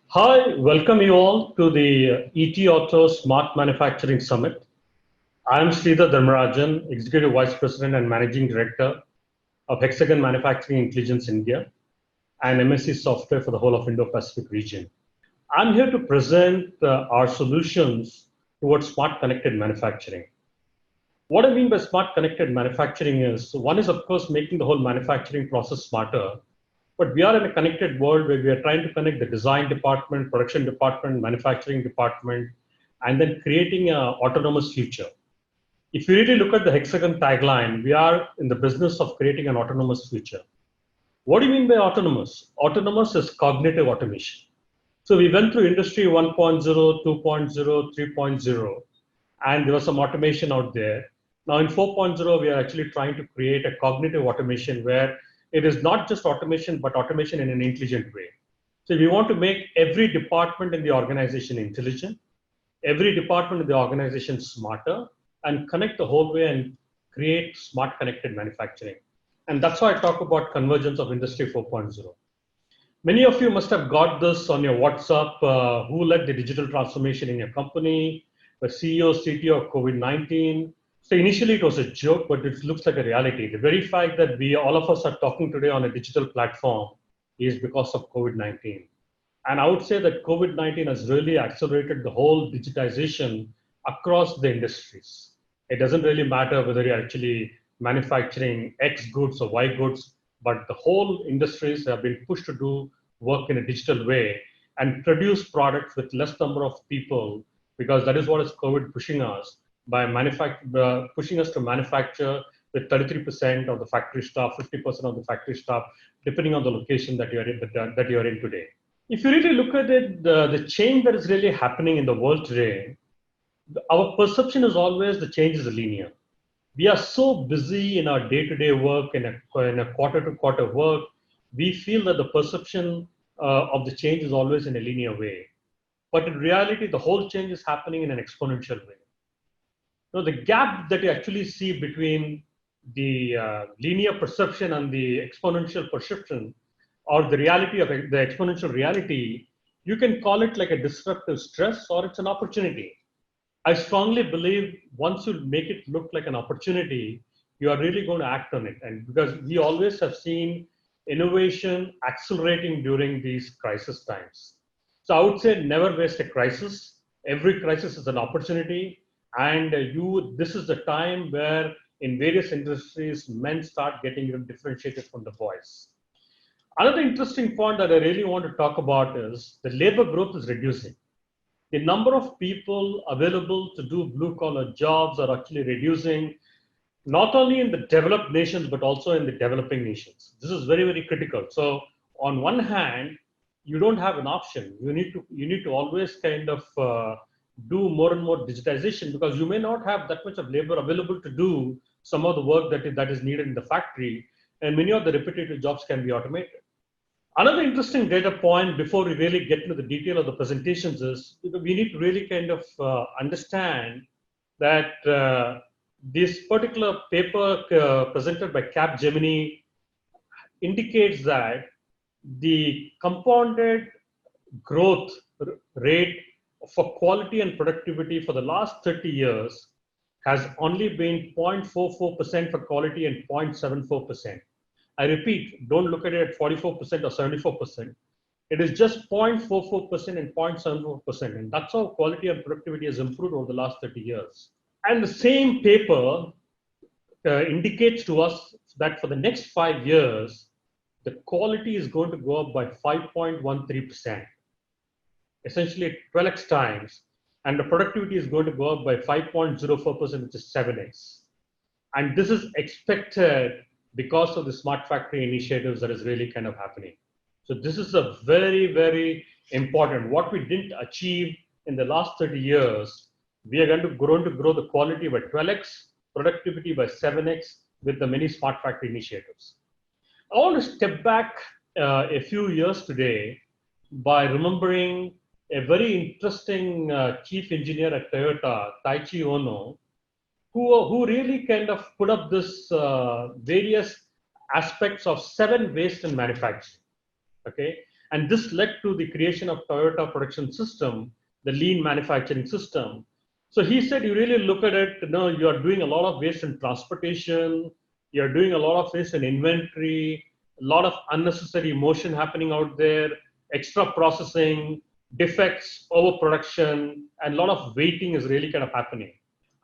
Hi, welcome you all to the ET Auto Smart Manufacturing Summit. I am Sridhar Dharmarajan, Executive Vice President and Managing Director of Hexagon Manufacturing Intelligence India and MSC Software for the whole of Indo-Pacific region. I'm here to present our solutions towards smart connected manufacturing. What I mean by smart connected manufacturing is, one is of course making the whole manufacturing process smarter, but we are in a connected world where we are trying to connect the design department, production department, manufacturing department, and then creating an autonomous future. If you really look at the Hexagon tagline, we are in the business of creating an autonomous future. What do you mean by autonomous? Autonomous is cognitive automation. So we went through industry 1.0, 2.0, 3.0, and there was some automation out there. Now in 4.0, we are actually trying to create a cognitive automation where it is not just automation, but automation in an intelligent way. So we want to make every department in the organization intelligent, every department in the organization smarter, and connect the whole way and create smart connected manufacturing. And that's why I talk about convergence of Industry 4.0. Many of you must have got this on your WhatsApp. Who led the digital transformation in your company? The CEO, CTO of COVID-19. So initially it was a joke, but it looks like a reality. The very fact that all of us are talking today on a digital platform is because of COVID-19. And I would say that COVID-19 has really accelerated the whole digitization across the industries. It doesn't really matter whether you're actually manufacturing X goods or Y goods, but the whole industries have been pushed to do work in a digital way and produce products with less number of people, because that is what is COVID pushing us by pushing us to manufacture with 33% of the factory staff, 50% of the factory staff, depending on the location that you are in today. If you really look at it, the change that is really happening in the world today, our perception is always the change is linear. We are so busy in our day-to-day work, in a quarter-to-quarter work, we feel that the perception of the change is always in a linear way. But in reality, the whole change is happening in an exponential way. So the gap that you actually see between the linear perception and the exponential perception, or the reality of the exponential reality, you can call it like a disruptive stress or it's an opportunity. I strongly believe once you make it look like an opportunity, you are really going to act on it. And because we always have seen innovation accelerating during these crisis times. So I would say never waste a crisis. Every crisis is an opportunity. And this is the time where in various industries, men start getting differentiated from the boys. Another interesting point that I really want to talk about is the labor growth is reducing. The number of people available to do blue collar jobs are actually reducing, not only in the developed nations, but also in the developing nations. This is very, very critical. So on one hand, you don't have an option. You need to always kind of do more and more digitization, because you may not have that much of labor available to do some of the work that is needed in the factory, and many of the repetitive jobs can be automated. Another interesting data point before we really get into the detail of the presentations is we need to really kind of understand that this particular paper presented by Capgemini indicates that the compounded growth rate for quality and productivity for the last 30 years has only been 0.44% for quality and 0.74%. I repeat, don't look at it at 44% or 74%. It is just 0.44% and 0.74%. And that's how quality and productivity has improved over the last 30 years. And the same paper indicates to us that for the next 5 years, the quality is going to go up by 5.13%, essentially 12x times, and the productivity is going to go up by 5.04%, which is 7x. And this is expected because of the smart factory initiatives that is really kind of happening. So this is a very, very important. What we didn't achieve in the last 30 years, we are going to grow the quality by 12x, productivity by 7x with the many smart factory initiatives. I want to step back a few years today by remembering a very interesting chief engineer at Toyota, Taichi Ono, who really kind of put up this various aspects of 7 waste in manufacturing. Okay, And this led to the creation of Toyota Production System, the lean manufacturing system. So he said, you really look at it, you are doing a lot of waste in transportation, you're doing a lot of waste in inventory, a lot of unnecessary motion happening out there, extra processing, defects, overproduction, and a lot of waiting is really kind of happening.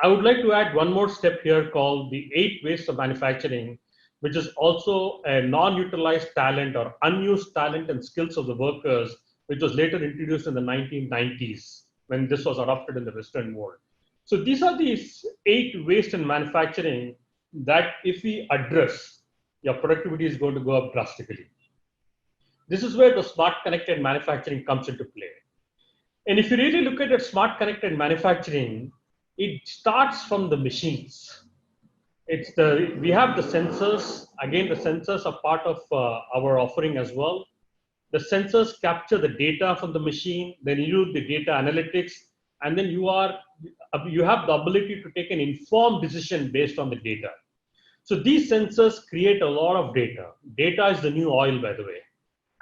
I would like to add one more step here called the 8 waste of manufacturing, which is also a non-utilized talent or unused talent and skills of the workers, which was later introduced in the 1990s when this was adopted in the Western world. So these are these 8 waste in manufacturing that if we address, your productivity is going to go up drastically. This is where the smart connected manufacturing comes into play. And if you really look at smart connected manufacturing, it starts from the machines. We have the sensors. Again, the sensors are part of our offering as well. The sensors capture the data from the machine, then you do the data analytics, and then you have the ability to take an informed decision based on the data. So these sensors create a lot of data. Data is the new oil, by the way.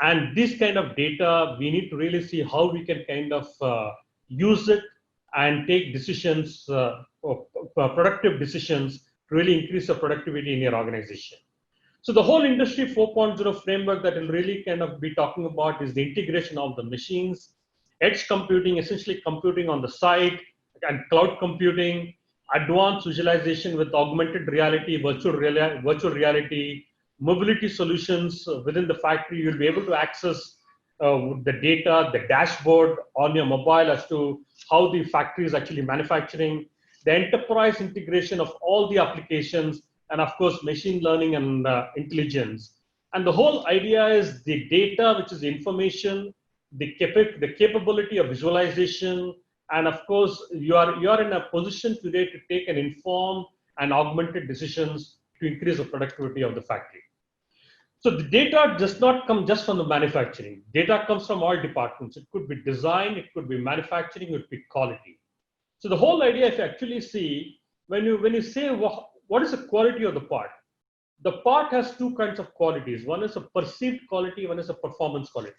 And this kind of data, we need to really see how we can kind of use it and take decisions, productive decisions to really increase the productivity in your organization. So the whole Industry 4.0 framework that we'll really kind of be talking about is the integration of the machines, edge computing, essentially computing on the site, and cloud computing, advanced visualization with augmented reality, virtual reality, mobility solutions within the factory. You'll be able to access the data, the dashboard on your mobile as to how the factory is actually manufacturing, the enterprise integration of all the applications, and of course, machine learning and intelligence. And the whole idea is the data, which is information, the capability of visualization, and of course, you are in a position today to take an informed and augmented decisions to increase the productivity of the factory. So the data does not come just from the manufacturing. Data comes from all departments. It could be design, it could be manufacturing, it could be quality. So the whole idea, if you actually see, when you say what is the quality of the part has 2 kinds of qualities. One is a perceived quality, one is a performance quality.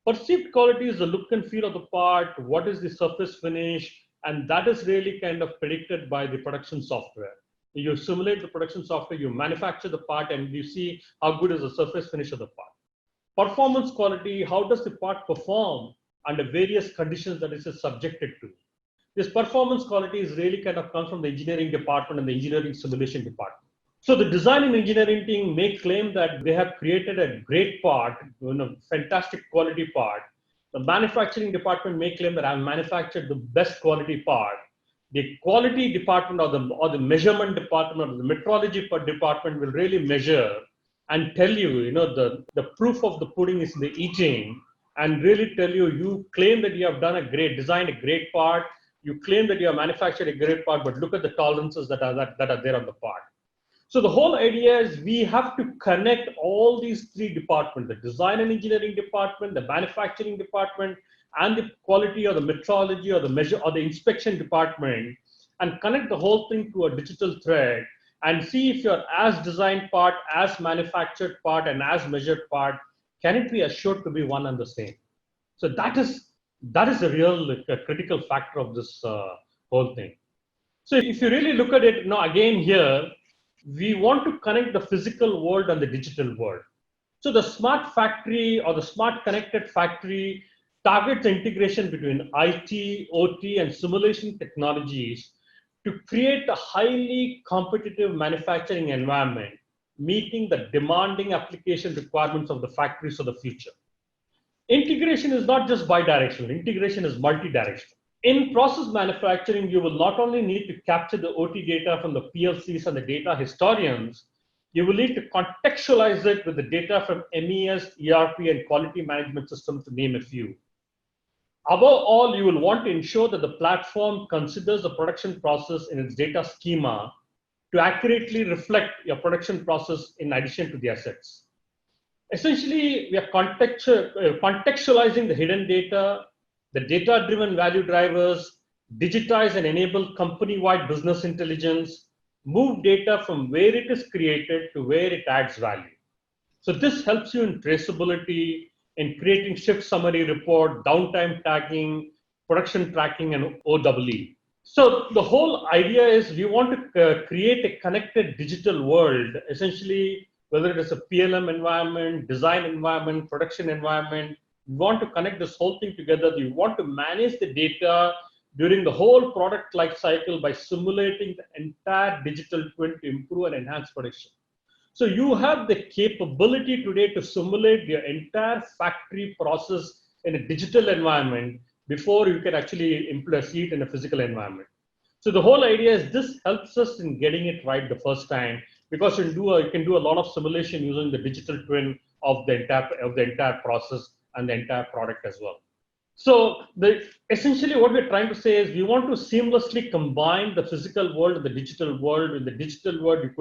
Perceived quality is the look and feel of the part, what is the surface finish, and that is really kind of predicted by the production software. You simulate the production software, you manufacture the part, and you see how good is the surface finish of the part. Performance quality, how does the part perform under various conditions that it is subjected to. This performance quality is really kind of comes from the engineering department and the engineering simulation department. So the design and engineering team may claim that they have created a great part, fantastic quality part. The manufacturing department may claim that I've manufactured the best quality part. The quality department or the measurement department or the metrology department will really measure and tell you, the proof of the pudding is in the eating, and really tell you, you claim that you have designed a great part, you claim that you have manufactured a great part, but look at the tolerances that are there on the part. So the whole idea is we have to connect all these 3 departments, the design and engineering department, the manufacturing department, and the quality or the metrology or the measure or the inspection department, and connect the whole thing to a digital thread and see if your as designed part, as manufactured part, and as measured part, can it be assured to be one and the same? So that is a real critical factor of this whole thing. So if you really look at it, again here, we want to connect the physical world and the digital world. So the smart factory or the smart connected factory targets integration between IT, OT, and simulation technologies to create a highly competitive manufacturing environment, meeting the demanding application requirements of the factories of the future. Integration is not just bidirectional, integration is multi-directional. In process manufacturing, you will not only need to capture the OT data from the PLCs and the data historians, you will need to contextualize it with the data from MES, ERP, and quality management systems, to name a few. Above all, you will want to ensure that the platform considers the production process in its data schema to accurately reflect your production process in addition to the assets. Essentially, we are contextualizing the hidden data, the data-driven value drivers, digitize and enable company-wide business intelligence, move data from where it is created to where it adds value. So this helps you in traceability, in creating shift summary report, downtime tagging, production tracking, and OEE. So the whole idea is we want to create a connected digital world, essentially, whether it is a PLM environment, design environment, production environment. We want to connect this whole thing together. We want to manage the data during the whole product life cycle by simulating the entire digital twin to improve and enhance production. So you have the capability today to simulate the entire factory process in a digital environment before you can actually see it in a physical environment. So the whole idea is this helps us in getting it right the first time, because you can do a lot of simulation using the digital twin of the entire process and the entire product as well. So essentially what we're trying to say is we want to seamlessly combine the physical world and the digital world. In the digital world, you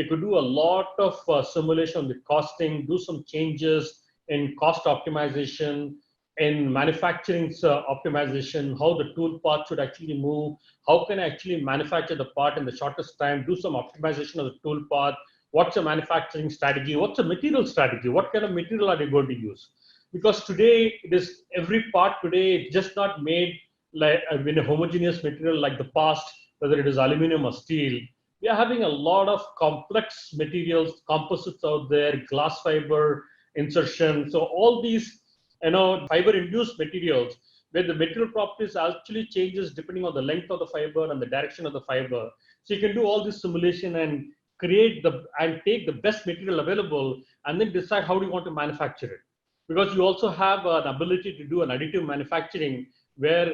could do a lot of simulation on the costing, do some changes in cost optimization, in manufacturing optimization, how the tool path should actually move, how can I actually manufacture the part in the shortest time, do some optimization of the tool path, what's a manufacturing strategy, what's a material strategy, what kind of material are they going to use? Because today, it is every part today just not made like in a homogeneous material like the past, whether it is aluminum or steel. We are having a lot of complex materials, composites out there, glass fiber insertion. So all these, fiber-induced materials, where the material properties actually changes depending on the length of the fiber and the direction of the fiber. So you can do all this simulation and take the best material available and then decide how do you want to manufacture it. Because you also have an ability to do an additive manufacturing where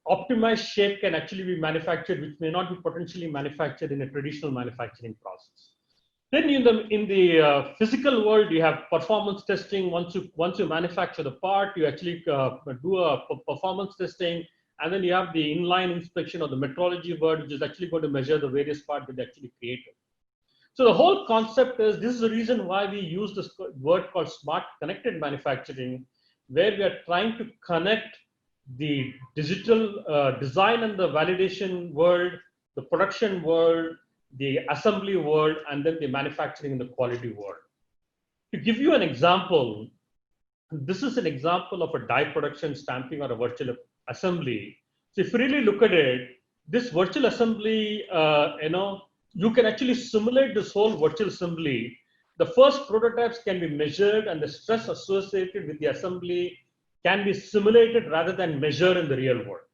optimized shape can actually be manufactured, which may not be potentially manufactured in a traditional manufacturing process. Then in the physical world, you have performance testing. Once you manufacture the part, you actually do a performance testing, and then you have the inline inspection of the metrology world, which is actually going to measure the various parts that they actually created. So the whole concept is, this is the reason why we use this word called smart connected manufacturing, where we are trying to connect the digital design and the validation world, the production world, the assembly world, and then the manufacturing and the quality world. To give you an example, this is an example of a die production, stamping, or a virtual assembly. So if you really look at it, this virtual assembly, you can actually simulate this whole virtual assembly. The first prototypes can be measured, and the stress associated with the assembly can be simulated rather than measured in the real world.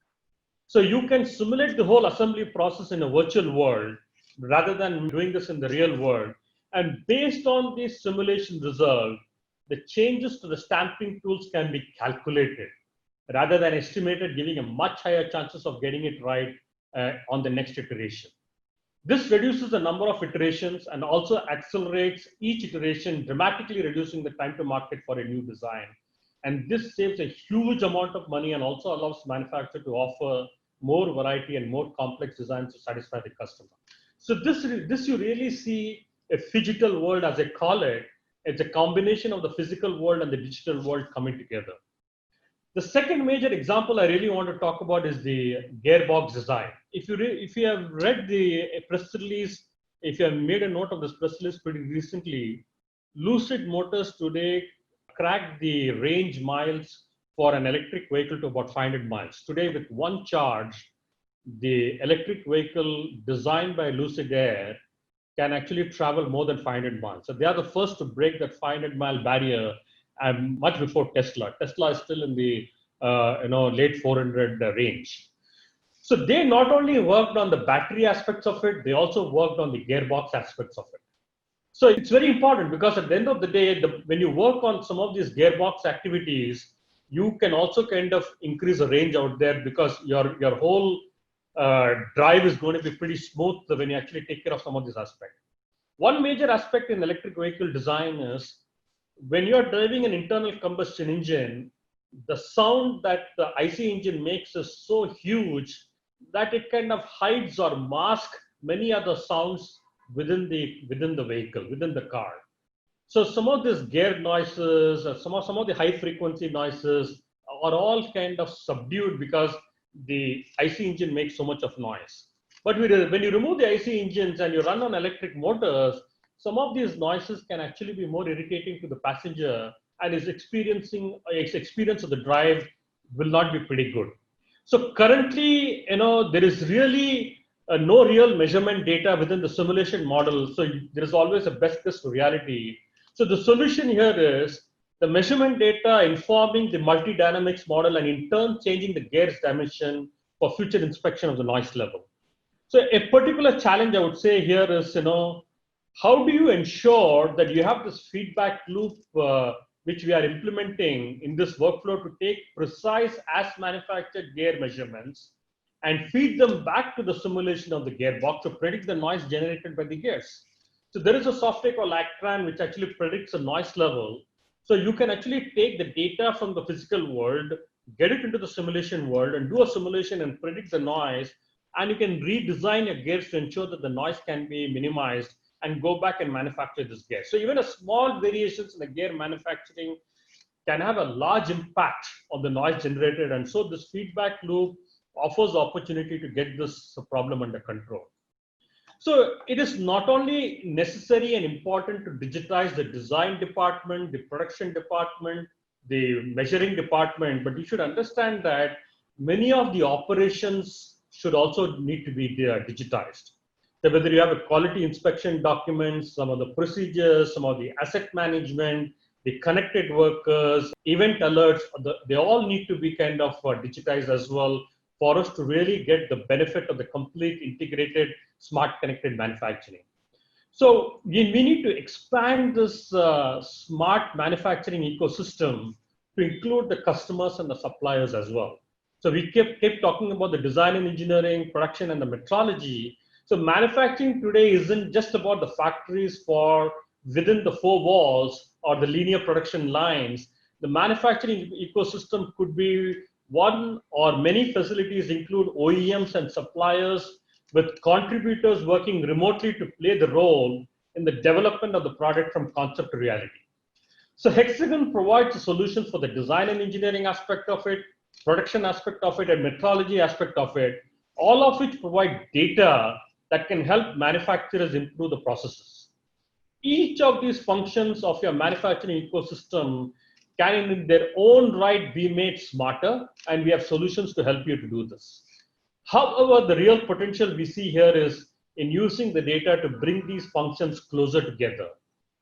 So you can simulate the whole assembly process in a virtual world rather than doing this in the real world. And based on the simulation result, the changes to the stamping tools can be calculated rather than estimated, giving a much higher chances of getting it right on the next iteration. This reduces the number of iterations and also accelerates each iteration, dramatically reducing the time to market for a new design. And this saves a huge amount of money and also allows the manufacturer to offer more variety and more complex designs to satisfy the customer. So this you really see a phygital world, as I call it. It's a combination of the physical world and the digital world coming together. The second major example I really want to talk about is the gearbox design. If you have read the press release, if you have made a note of this press release pretty recently, Lucid Motors today cracked the range miles for an electric vehicle to about 500 miles. Today, with one charge, the electric vehicle designed by Lucid Air can actually travel more than 500 miles. So they are the first to break that 500-mile barrier, and much before Tesla. Tesla is still in the late 400 range. So they not only worked on the battery aspects of it, they also worked on the gearbox aspects of it. So it's very important, because at the end of the day, when you work on some of these gearbox activities, you can also kind of increase the range out there, because your whole drive is going to be pretty smooth when you actually take care of some of these aspects. One major aspect in electric vehicle design is, when you're driving an internal combustion engine, the sound that the IC engine makes is so huge that it kind of hides or masks many other sounds within the vehicle, within the car. So some of these gear noises, some of the high frequency noises are all kind of subdued because the IC engine makes so much of noise. But when you remove the IC engines and you run on electric motors, some of these noises can actually be more irritating to the passenger and his experience of the drive will not be pretty good. So currently, there is really no real measurement data within the simulation model. So there is always a best guess to reality. So the solution here is the measurement data informing the multi-dynamics model and in turn changing the gears dimension for future inspection of the noise level. So a particular challenge I would say here is, how do you ensure that you have this feedback loop which we are implementing in this workflow to take precise as manufactured gear measurements and feed them back to the simulation of the gearbox to predict the noise generated by the gears. So there is a software called Actran which actually predicts the noise level. So you can actually take the data from the physical world, get it into the simulation world and do a simulation and predict the noise, and you can redesign your gears to ensure that the noise can be minimized and go back and manufacture this gear. So even a small variations in the gear manufacturing can have a large impact on the noise generated. And so this feedback loop offers the opportunity to get this problem under control. So it is not only necessary and important to digitize the design department, the production department, the measuring department, but you should understand that many of the operations should also need to be digitized. So whether you have a quality inspection documents, some of the procedures, some of the asset management, the connected workers, event alerts, they all need to be kind of digitized as well for us to really get the benefit of the complete integrated smart connected manufacturing. So we need to expand this smart manufacturing ecosystem to include the customers and the suppliers as well. So we kept talking about the design and engineering, production and the metrology. So manufacturing today isn't just about the factories for within the four walls or the linear production lines. The manufacturing ecosystem could be one or many facilities include OEMs and suppliers with contributors working remotely to play the role in the development of the product from concept to reality. So Hexagon provides a solution for the design and engineering aspect of it, production aspect of it, and metrology aspect of it, all of which provide data that can help manufacturers improve the processes. Each of these functions of your manufacturing ecosystem can in their own right be made smarter, and we have solutions to help you to do this. However, the real potential we see here is in using the data to bring these functions closer together,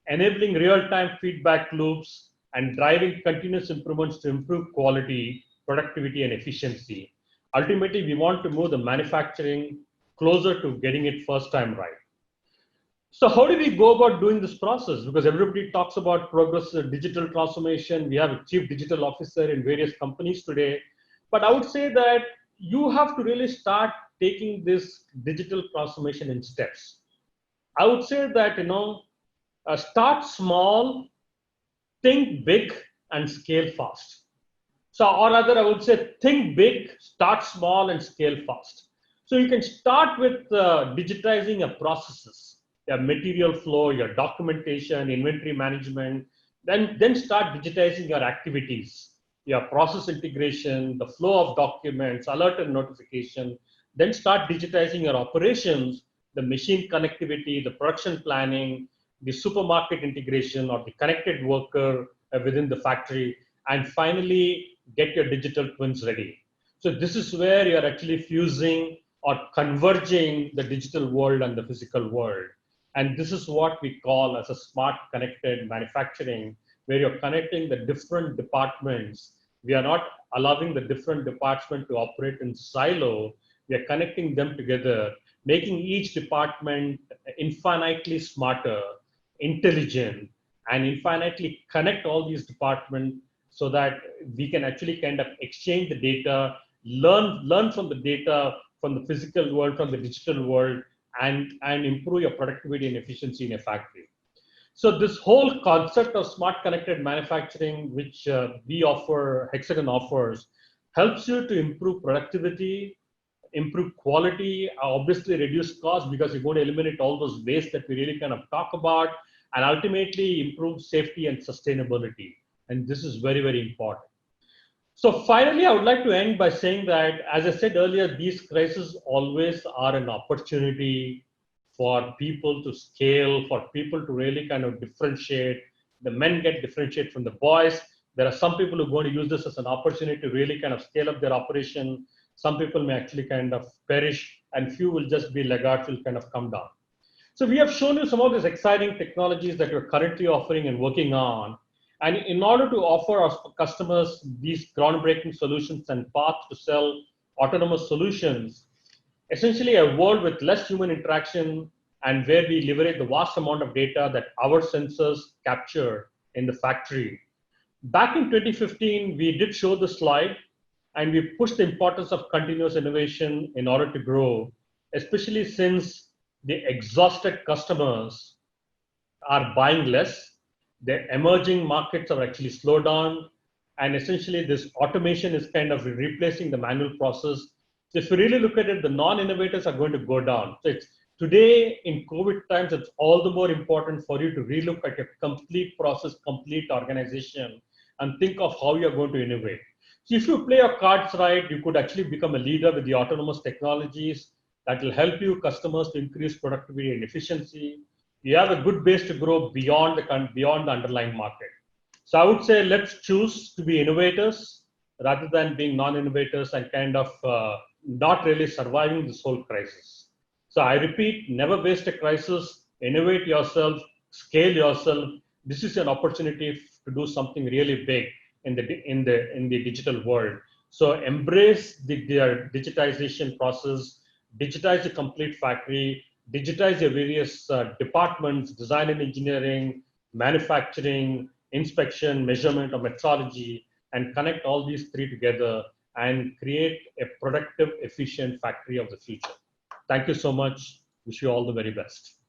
enabling real-time feedback loops and driving continuous improvements to improve quality, productivity, and efficiency. Ultimately, we want to move the manufacturing closer to getting it first time right. So how do we go about doing this process? Because everybody talks about progress in digital transformation. We have a chief digital officer in various companies today. But I would say that you have to really start taking this digital transformation in steps. I would say that, start small, think big, and scale fast. So, or rather, I would say think big, start small, and scale fast. So you can start with digitizing your processes, your material flow, your documentation, inventory management, then start digitizing your activities, your process integration, the flow of documents, alert and notification, then start digitizing your operations, the machine connectivity, the production planning, the supermarket integration or the connected worker within the factory, and finally get your digital twins ready. So this is where you're actually fusing or converging the digital world and the physical world. And this is what we call as a smart connected manufacturing, where you're connecting the different departments. We are not allowing the different departments to operate in silo. We are connecting them together, making each department infinitely smarter, intelligent, and infinitely connect all these departments so that we can actually kind of exchange the data, learn from the data from the physical world, from the digital world, and improve your productivity and efficiency in a factory. So this whole concept of smart connected manufacturing, which we offer, Hexagon offers, helps you to improve productivity, improve quality, obviously reduce costs because you're going to eliminate all those waste that we really kind of talk about, and ultimately improve safety and sustainability. And this is very, very important. So finally, I would like to end by saying that, as I said earlier, these crises always are an opportunity for people to scale, for people to really kind of differentiate, The men get differentiated from the boys. There are some people who are going to use this as an opportunity to really kind of scale up their operation. Some people may actually kind of perish, and few will just be laggards, will kind of come down. So we have shown you some of these exciting technologies that we're currently offering and working on. And in order to offer our customers these groundbreaking solutions and path to sell autonomous solutions, essentially a world with less human interaction and where we leverage the vast amount of data that our sensors capture in the factory. Back in 2015, we did show the slide, and we pushed the importance of continuous innovation in order to grow, especially since the exhausted customers are buying less. The emerging markets are actually slowed down, and essentially this automation is kind of replacing the manual process. So if you really look at it, the non-innovators are going to go down. So it's today in COVID times, it's all the more important for you to relook at your complete process, complete organization, and think of how you're going to innovate. So if you play your cards right, you could actually become a leader with the autonomous technologies that will help you customers to increase productivity and efficiency. You have a good base to grow beyond the underlying market. So I would say let's choose to be innovators rather than being non-innovators and kind of not really surviving this whole crisis. So I repeat, never waste a crisis, innovate yourself, scale yourself. This is an opportunity to do something really big in the digital world. So embrace the digitization process, digitize the complete factory, digitize your various departments, design and engineering, manufacturing, inspection, measurement, or metrology, and connect all these three together and create a productive, efficient factory of the future. Thank you so much. Wish you all the very best.